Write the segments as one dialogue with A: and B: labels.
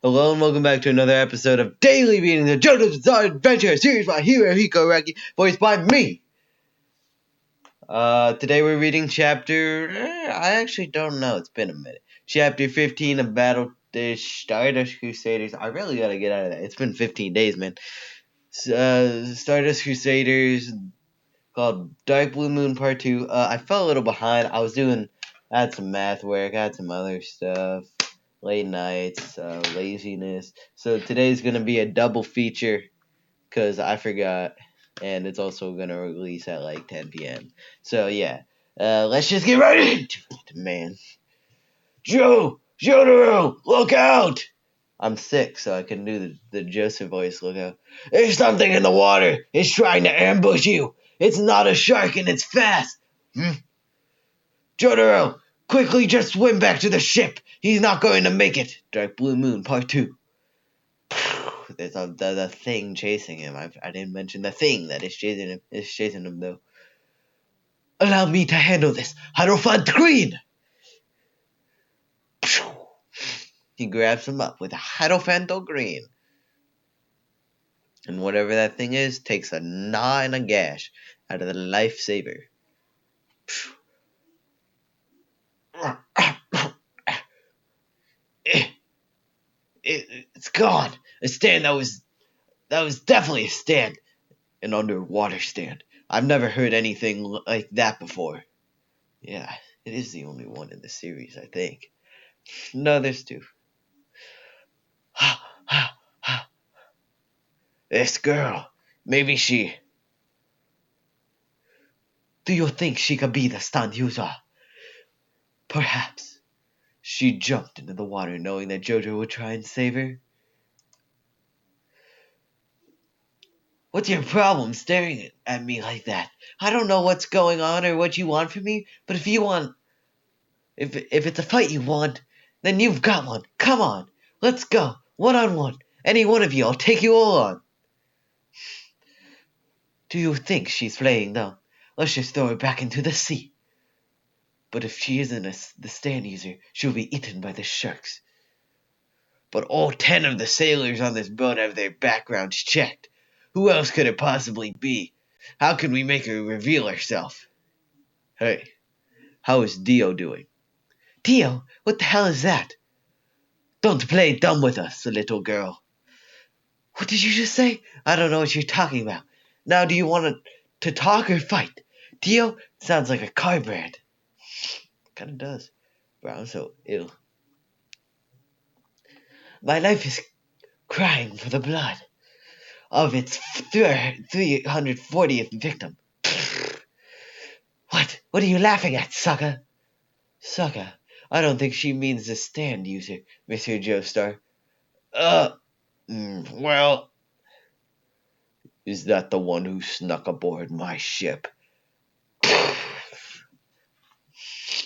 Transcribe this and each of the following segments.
A: Hello and welcome back to another episode of Daily Reading, the JoJo's Bizarre Adventure series by Hirohiko Araki, voiced by me. Today we're reading chapter, I actually don't know, it's been a minute. Chapter 15 of Battle the Stardust Crusaders. I really gotta get out of that. It's been 15 days, man. Stardust Crusaders, called Dark Blue Moon Part 2. I fell a little behind. I had some math work, I had some other stuff. Late nights, laziness. So today's going to be a double feature because I forgot. And it's also going to release at like 10 p.m. So yeah, let's just get right into it, man. Jotaro, look out! I'm sick, so I can do the Joseph voice. Look out. There's something in the water. It's trying to ambush you. It's not a shark and it's fast. Jotaro, quickly just swim back to the ship. He's not going to make it. Dark Blue Moon Part 2. There's the thing chasing him. I didn't mention the thing that is chasing him though. Allow me to handle this. Hierophant Green! He grabs him up with a Hierophant Green. And whatever that thing is, takes a gnaw and a gash out of the lifesaver. It's gone. A stand that was definitely a stand. An underwater stand. I've never heard anything like that before. Yeah, it is the only one in the series, I think. No, there's two. This girl, maybe she... Do you think she could be the stunt user? Perhaps. She jumped into the water knowing that JoJo would try and save her. What's your problem staring at me like that? I don't know what's going on or what you want from me, but if it's a fight you want, then you've got one. Come on, let's go, one-on-one. Any one of you, I'll take you all on. Do you think she's playing now? Let's just throw her back into the sea. But if she isn't the stand user, she'll be eaten by the sharks. But all 10 of the sailors on this boat have their backgrounds checked. Who else could it possibly be? How can we make her reveal herself? Hey, how is Dio doing? Dio? What the hell is that? Don't play dumb with us, little girl. What did you just say? I don't know what you're talking about. Now do you want to talk or fight? Dio sounds like a car brand. Kinda does. Bro, I'm so ill. My life is crying for the blood of its 340th victim. What are you laughing at, sucker? Sucker? I don't think she means the stand user, Mr. Joestar. Well... Is that the one who snuck aboard my ship?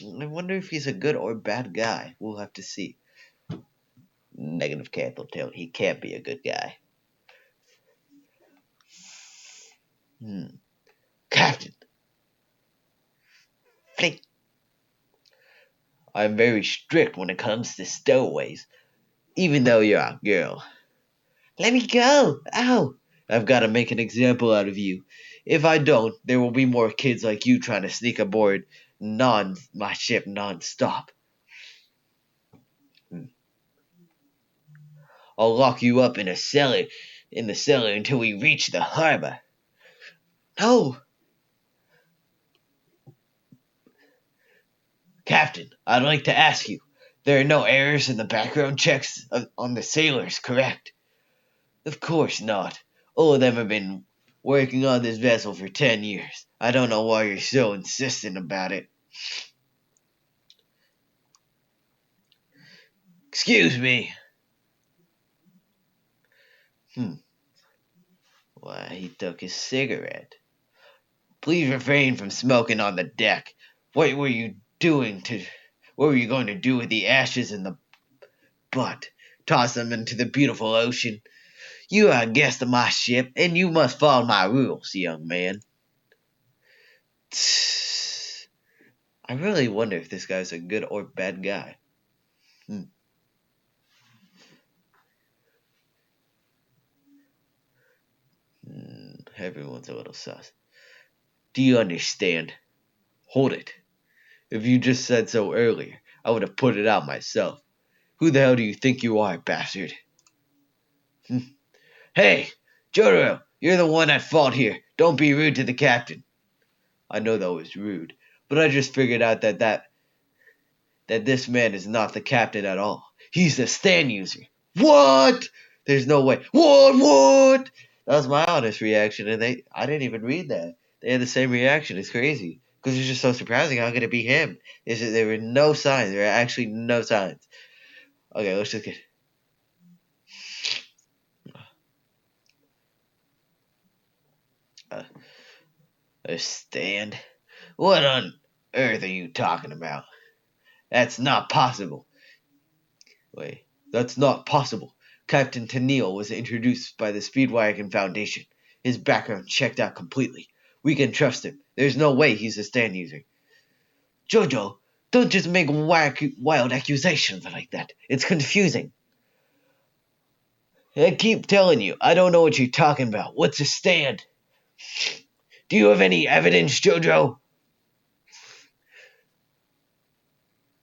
A: I wonder if he's a good or bad guy. We'll have to see. Negative capital tone. He can't be a good guy. Captain. Flink. I'm very strict when it comes to stowaways. Even though you're a girl. Let me go. Ow. I've got to make an example out of you. If I don't, there will be more kids like you trying to sneak aboard my ship non-stop. I'll lock you up in the cellar until we reach the harbor. No. Captain, I'd like to ask you, there are no errors in the background checks on the sailors, correct? Of course not. All of them have been working on this vessel for 10 years. I don't know why you're so insistent about it. Excuse me. Why, he took his cigarette. Please refrain from smoking on the deck. What were you going to do with the ashes in the butt? Toss them into the beautiful ocean? You are a guest of my ship, and you must follow my rules, young man. I really wonder if this guy's a good or bad guy. Everyone's a little sus. Do you understand? Hold it. If you just said so earlier, I would have put it out myself. Who the hell do you think you are, bastard? Hey, JoJo, you're the one at fault here. Don't be rude to the captain. I know that was rude, but I just figured out that this man is not the captain at all. He's the stand user. What? There's no way. What? That was my honest reaction, and I didn't even read that. They had the same reaction. It's crazy. Because it's just so surprising. How could it be him? There were no signs. There were actually no signs. Okay, let's just get... a stand? What on earth are you talking about? That's not possible. Wait, that's not possible. Captain Tennille was introduced by the Speedwagon Foundation. His background checked out completely. We can trust him. There's no way he's a stand user. JoJo, don't just make wild accusations like that. It's confusing. I keep telling you, I don't know what you're talking about. What's a stand? Do you have any evidence, JoJo?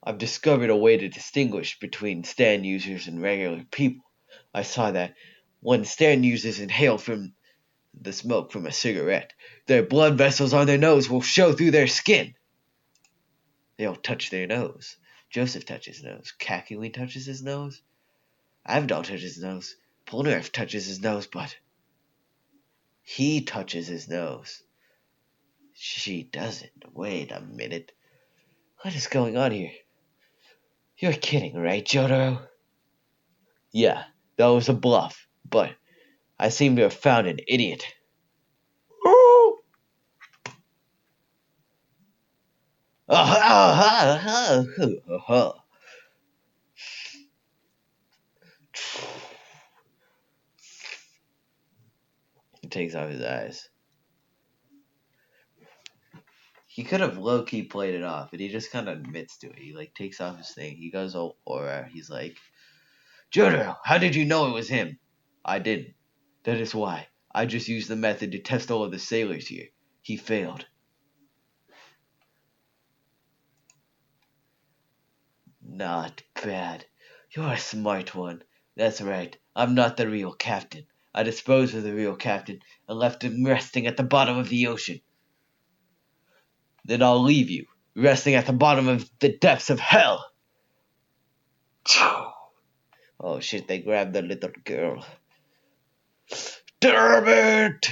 A: I've discovered a way to distinguish between stand users and regular people. I saw that when stand users inhale from the smoke from a cigarette, their blood vessels on their nose will show through their skin. They'll touch their nose. Joseph touches his nose. Kakui touches his nose. Avdol touches his nose. Polnareff touches his nose, but he touches his nose. She doesn't. Wait a minute. What is going on here? You're kidding, right, JoJo? Yeah, that was a bluff, but I seem to have found an idiot. He takes off his eyes. He could have low-key played it off, but he just kind of admits to it. He, takes off his thing. He goes, oh, aura. He's like, JoJo, how did you know it was him? I didn't. That is why. I just used the method to test all of the sailors here. He failed. Not bad. You're a smart one. That's right. I'm not the real captain. I disposed of the real captain and left him resting at the bottom of the ocean. Then I'll leave you, resting at the bottom of the depths of hell. Oh shit, they grabbed the little girl. Damn it!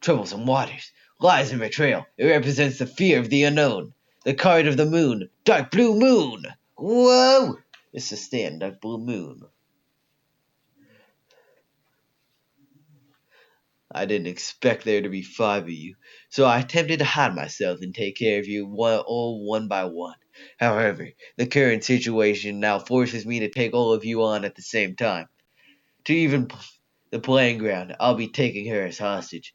A: Troublesome waters, lies and betrayal. It represents the fear of the unknown. The card of the moon, dark blue moon. Whoa! It's a stand, dark blue moon. I didn't expect there to be 5 of you, so I attempted to hide myself and take care of you one by one. However, the current situation now forces me to take all of you on at the same time. To even the playing ground, I'll be taking her as hostage.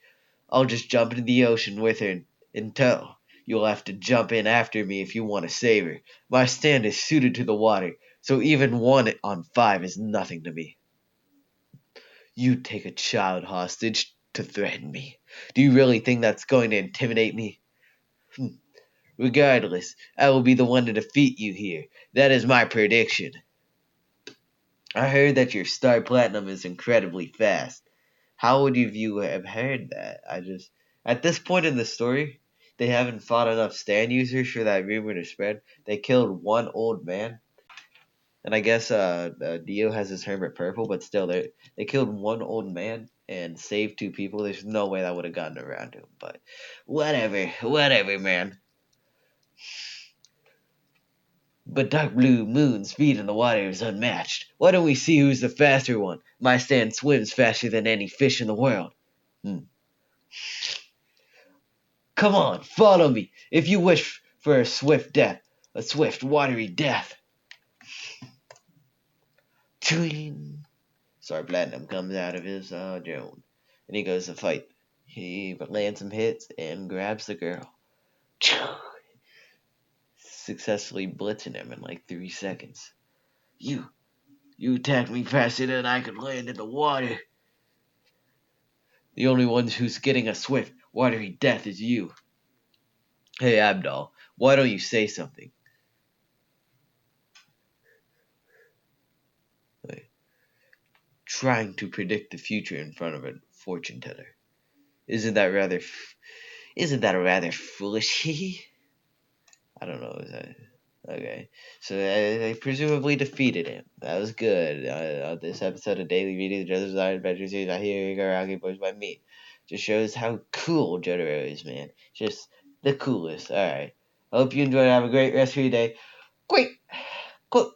A: I'll just jump into the ocean with her in tow. You'll have to jump in after me if you want to save her. My stand is suited to the water, so even 1 on 5 is nothing to me. You take a child hostage to threaten me. Do you really think that's going to intimidate me? Regardless, I will be the one to defeat you here. That is my prediction. I heard that your Star Platinum is incredibly fast. How would you have heard that? At this point in the story, they haven't fought enough stand users for that rumor to spread. They killed 1 old man. And I guess Dio has his hermit purple, but still, they killed 1 old man and saved 2 people. There's no way that would have gotten around to him. But whatever, man. But Dark Blue Moon's speed in the water is unmatched. Why don't we see who's the faster one? My stand swims faster than any fish in the world. Come on, follow me. If you wish for a swift death, a swift, watery death. Twing. Star Platinum comes out of his drone, and he goes to fight. He lands some hits and grabs the girl. Successfully blitzing him in 3 seconds. You attacked me faster than I could land in the water. The only one who's getting a swift, watery death is you. Hey, Abdal, why don't you say something? Like, trying to predict the future in front of a fortune teller. Isn't that rather foolish? I don't know. Is that okay? So they presumably defeated him. That was good. On this episode of Daily Reading, the JoJo's Design Adventure Series, I hear Araki voiced by me. Just shows how cool JoJo is, man. Just the coolest. All right. I hope you enjoyed. Have a great rest of your day. Quick, quick.